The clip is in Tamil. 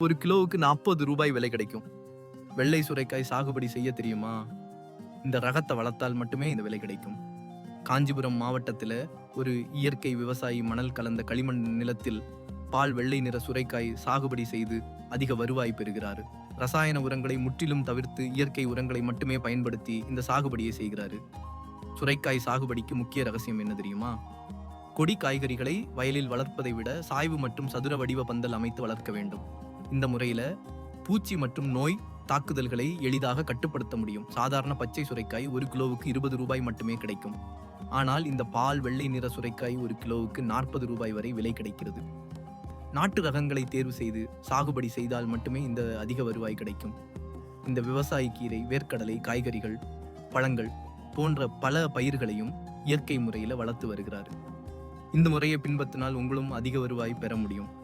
ஒரு கிலோவுக்கு 40 ரூபாய் விலை கிடைக்கும். வெள்ளை சுரைக்காய் சாகுபடி செய்ய தெரியுமா? இந்த ரகத்தை வளர்த்தால் மட்டுமே இந்த விலை கிடைக்கும். காஞ்சிபுரம் மாவட்டத்துல ஒரு இயற்கை விவசாயி மணல் கலந்த களிமண் நிலத்தில் பால் வெள்ளை நிற சுரைக்காய் சாகுபடி செய்து அதிக வருவாய் பெறுகிறாரு. ரசாயன உரங்களை முற்றிலும் தவிர்த்து இயற்கை உரங்களை மட்டுமே பயன்படுத்தி இந்த சாகுபடியை செய்கிறாரு. சுரைக்காய் சாகுபடிக்கு முக்கிய ரகசியம் என்ன தெரியுமா? கொடி காய்கறிகளை வயலில் வளர்ப்பதை விட சாய்வு மற்றும் சதுர வடிவ பந்தல் அமைத்து வளர்க்க வேண்டும். இந்த முறையில பூச்சி மற்றும் நோய் தாக்குதல்களை எளிதாக கட்டுப்படுத்த முடியும். சாதாரண பச்சை சுரைக்காய் ஒரு கிலோவுக்கு 20 ரூபாய் மட்டுமே கிடைக்கும். ஆனால் இந்த பால் வெள்ளை நிற சுரைக்காய் ஒரு கிலோவுக்கு 40 ரூபாய் வரை விலை கிடைக்கிறது. நாட்டு ரகங்களை தேர்வு செய்து சாகுபடி செய்தால் மட்டுமே இந்த அதிக வருவாய் கிடைக்கும். இந்த விவசாய கீரை, வேர்க்கடலை, காய்கறிகள், பழங்கள் போன்ற பல பயிர்களையும் இயற்கை முறையில வளர்த்து வருகிறார். இந்த முறையை பின்பற்றினால் உங்களும் அதிக வருவாய் பெற முடியும்.